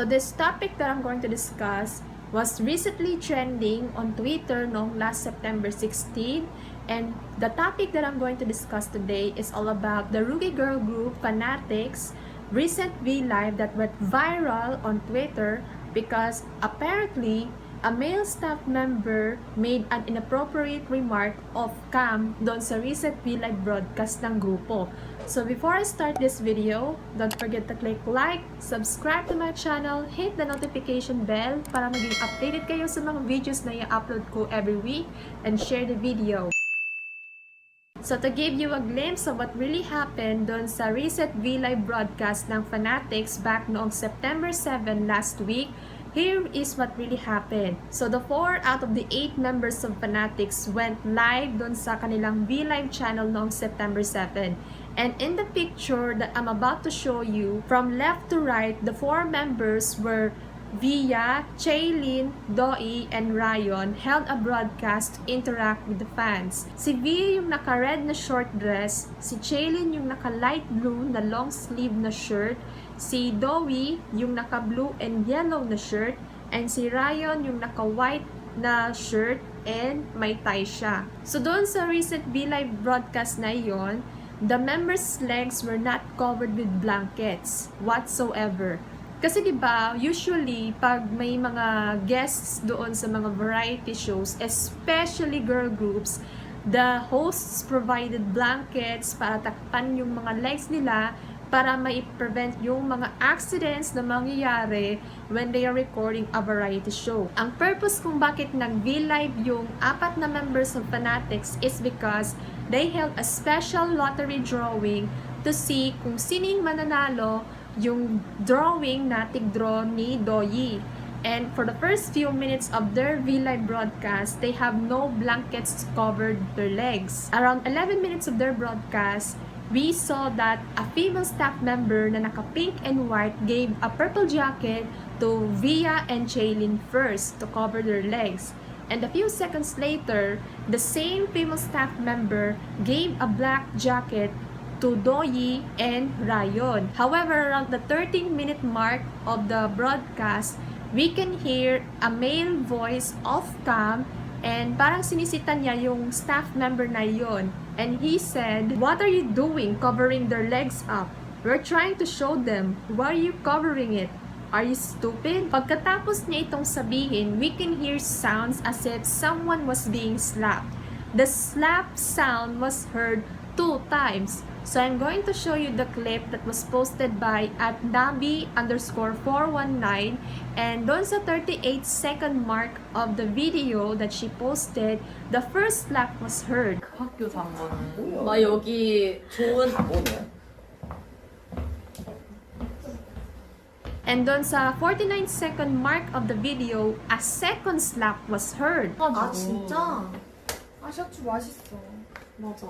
So this topic that I'm going to discuss was recently trending on Twitter noong last September 16, and the topic that I'm going to discuss today is all about the Rookie Girl group Fanatics recent V-Live that went viral on Twitter because apparently a male staff member made an inappropriate remark off-cam doon sa recent V-Live broadcast ng grupo. So before I start this video, don't forget to click like, subscribe to my channel, hit the notification bell para maging updated kayo sa mga videos na i-upload ko every week, and share the video. So to give you a glimpse of what really happened doon sa recent V-Live broadcast ng Fanatics back noong September 7 last week, here is what really happened. So the 4 out of the 8 members of Fanatics went live doon sa kanilang V-Live channel noong September 7. And in the picture that I'm about to show you, from left to right, the 4 members were Via, Chaylin, Doi, and Ryan held a broadcast to interact with the fans. Si Via yung naka-red na short dress, si Chaylin yung naka-light blue na long sleeve na shirt, si Doi yung naka-blue and yellow na shirt, and si Ryan yung naka-white na shirt and may tie siya. So doon sa recent V-Live broadcast na iyon, the members' legs were not covered with blankets whatsoever. Kasi 'di ba, usually pag may mga guests doon sa mga variety shows, especially girl groups, the hosts provided blankets para takpan yung mga legs nila para mai-prevent yung mga accidents na mangyayari when they are recording a variety show. Ang purpose kung bakit nag-V-Live yung 4 na members of Fanatics is because they held a special lottery drawing to see kung sining mananalo yung drawing na tig-draw ni Doi. And for the first few minutes of their V-Live broadcast, they have no blankets covered their legs. Around 11 minutes of their broadcast, we saw that a female staff member na naka-pink and white gave a purple jacket to Via and Chaylin first to cover their legs. And a few seconds later, the same female staff member gave a black jacket to Doi and Ryan. However, around the 13-minute mark of the broadcast, we can hear a male voice off-cam and parang sinisita niya yung staff member na yon. And he said, "What are you doing covering their legs up? We're trying to show them. Why are you covering it? Are you stupid?" Pagkatapos niya itong sabihin, we can hear sounds as if someone was being slapped. The slap sound was heard 2 times. So I'm going to show you the clip that was posted by @nabi_419, and doon sa 38-second mark of the video that she posted, the first slap was heard. 학교 산 거는 나 여기 좋은 And doon sa 49-second mark of the video, a second slap was heard. 아 진짜? 아샤추 맛있어. 맞아.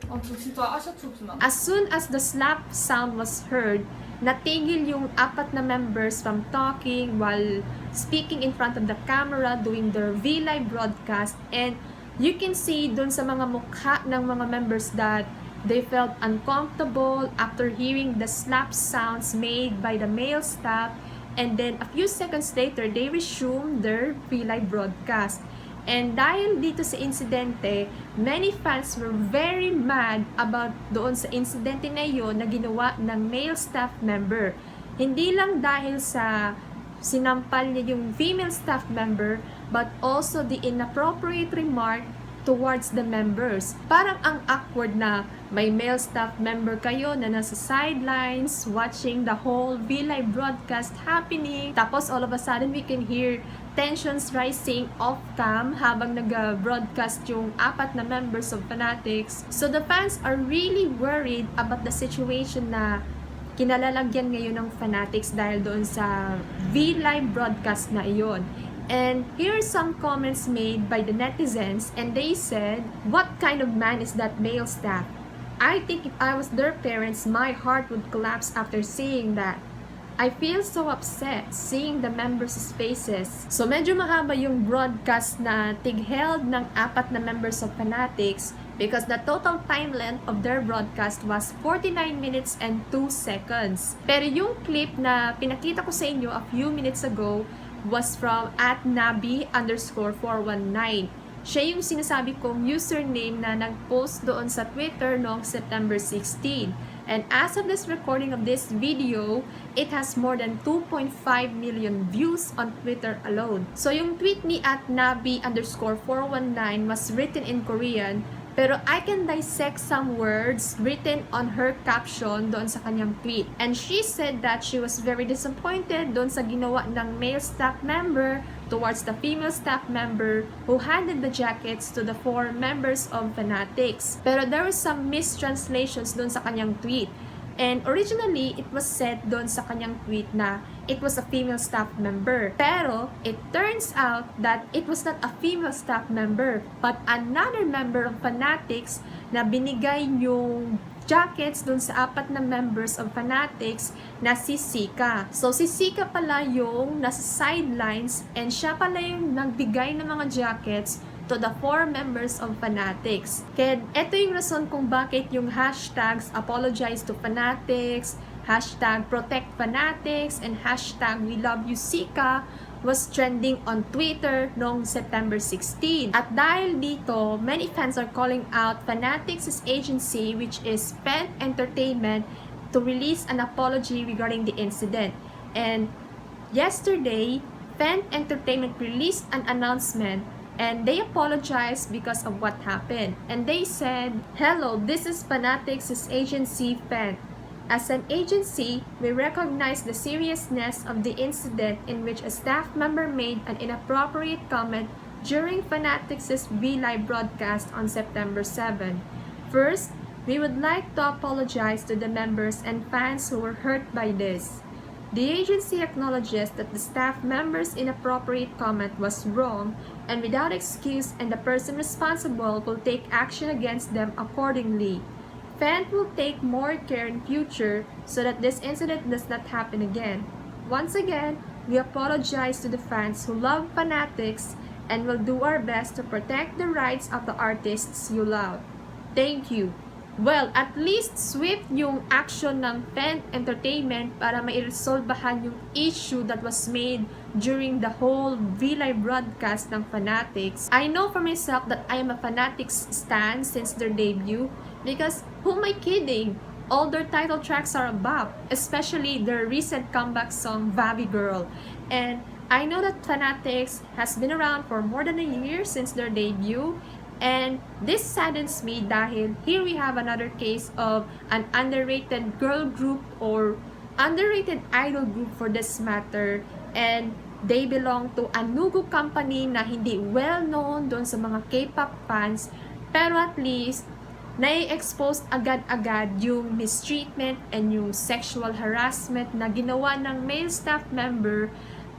아, 저 진짜 아샤추 주나? As soon as the slap sound was heard, natigil yung 4 na members from talking while speaking in front of the camera doing their V-Live broadcast, and you can see dun sa mga mukha ng mga members that they felt uncomfortable after hearing the slap sounds made by the male staff, and then a few seconds later, they resumed their V-Live broadcast. And dahil dito sa insidente, many fans were very mad about doon sa insidente na yun na ginawa ng male staff member. Hindi lang dahil sa sinampal niya yung female staff member, but also the inappropriate remark towards the members. Parang ang awkward na may male staff member kayo na nasa sidelines watching the whole V-Live broadcast happening. Tapos all of a sudden we can hear tensions rising off-cam habang nag-broadcast yung 4 na members of Fanatics. So the fans are really worried about the situation na kinalalagyan ngayon ng Fanatics dahil doon sa V-Live broadcast na iyon. And here are some comments made by the netizens, and they said, "What kind of man is that male staff? I think if I was their parents, my heart would collapse after seeing that. I feel so upset seeing the members' faces." So medyo mahaba yung broadcast na tig-held ng 4 na members of Fanatics, because the total time length of their broadcast was 49 minutes and 2 seconds. Pero yung clip na pinakita ko sa inyo a few minutes ago was from @nabi_419. Siya yung sinasabi kong username na nag-post doon sa Twitter noong September 16. And as of this recording of this video, it has more than 2.5 million views on Twitter alone. So yung tweet ni @nabi_419 was written in Korean, pero I can dissect some words written on her caption doon sa kanyang tweet. And she said that she was very disappointed doon sa ginawa ng male staff member towards the female staff member who handed the jackets to the 4 members of Fanatics. Pero there was some mistranslations doon sa kanyang tweet. And originally, it was said doon sa kanyang tweet na it was a female staff member. Pero, it turns out that it was not a female staff member, but another member of Fanatics na binigay yung jackets dun sa 4 na members of Fanatics na si Sika. So, si Sika pala yung nasa sidelines and siya pala yung nagbigay ng mga jackets to the 4 members of Fanatics. Kaya ito yung rason kung bakit yung hashtags apologize to Fanatics, hashtag protect Fanatics, and hashtag we love you Sika was trending on Twitter noong September 16. At dahil dito, many fans are calling out Fanatics' agency, which is Fent Entertainment, to release an apology regarding the incident. And yesterday, Fent Entertainment released an announcement and they apologized because of what happened. And they said, "Hello, this is Fanatics' agency Fent. As an agency, we recognize the seriousness of the incident in which a staff member made an inappropriate comment during Fanatics' V-Live broadcast on September 7. First, we would like to apologize to the members and fans who were hurt by this. The agency acknowledges that the staff member's inappropriate comment was wrong and without excuse, and the person responsible will take action against them accordingly. Fent will take more care in future so that this incident does not happen again. Once again, we apologize to the fans who love Fanatics and will do our best to protect the rights of the artists you love. Thank you." Well, at least swift yung action ng Fent Entertainment para mairesolbahan yung issue that was made during the whole V-Live broadcast ng Fanatics. I know for myself that I am a Fanatics stan since their debut, because who am I kidding? All their title tracks are a bop, especially their recent comeback song, Vavi Girl. And I know that Fanatics has been around for more than a year since their debut, and this saddens me dahil here we have another case of an underrated girl group or underrated idol group for this matter, and they belong to a Nugu company na hindi well known doon sa mga K-pop fans, pero at least nai-expose agad-agad yung mistreatment and yung sexual harassment na ginawa ng male staff member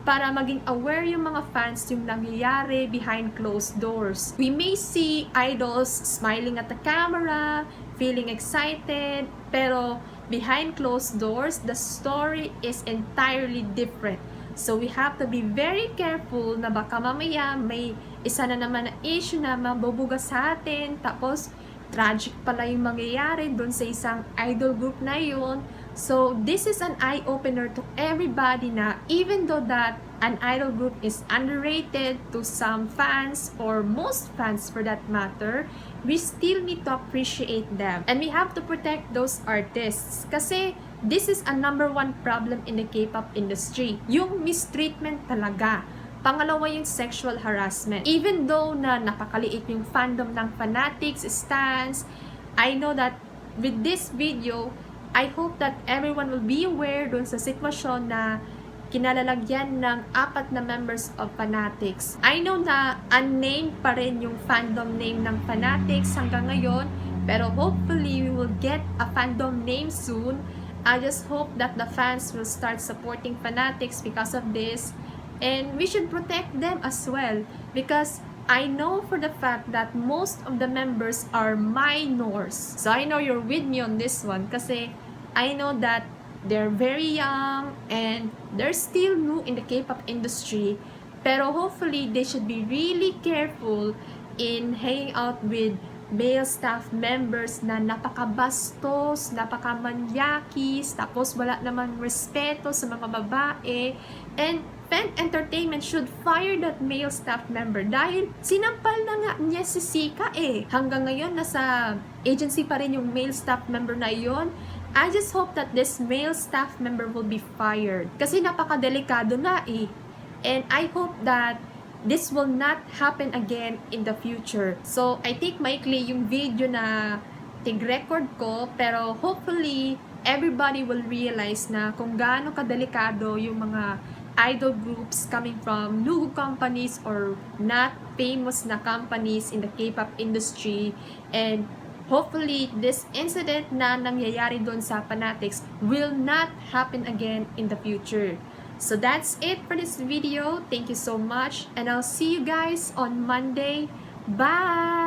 para maging aware yung mga fans yung nangyayari behind closed doors. We may see idols smiling at the camera, feeling excited, pero behind closed doors, the story is entirely different. So we have to be very careful na baka mamaya may isa na naman na issue na mabubuga sa atin, tapos tragic pala yung mangyayari doon sa isang idol group na yun. So, this is an eye-opener to everybody na even though that an idol group is underrated to some fans or most fans for that matter, we still need to appreciate them. And we have to protect those artists. Kasi this is a #1 problem in the K-pop industry. Yung mistreatment talaga. Pangalawa yung sexual harassment. Even though na napakaliit yung fandom ng Fanatics, stans, I know that with this video, I hope that everyone will be aware dun sa sitwasyon na kinalalagyan ng 4 na members of Fanatics. I know na unnamed pa rin yung fandom name ng Fanatics hanggang ngayon, pero hopefully we will get a fandom name soon. I just hope that the fans will start supporting Fanatics because of this. And we should protect them as well, because I know for the fact that most of the members are minors. So I know you're with me on this one kasi I know that they're very young and they're still new in the K-pop industry. Pero hopefully they should be really careful in hanging out with male staff members na napakabastos, napakamanyakis, tapos wala namang respeto sa mga babae. And Fan Entertainment should fire that male staff member dahil sinampal na nga niya si Sika eh. Hanggang ngayon, nasa agency pa rin yung male staff member na yon. I just hope that this male staff member will be fired. Kasi napakadelikado na eh. And I hope that this will not happen again in the future. So, I think maikli yung video na tig-record ko, pero hopefully, everybody will realize na kung gaano kadelikado yung mga idol groups coming from lugu companies or not famous na companies in the K-pop industry. And hopefully, this incident na nangyayari doon sa Fanatics will not happen again in the future. So that's it for this video. Thank you so much, and I'll see you guys on Monday. Bye!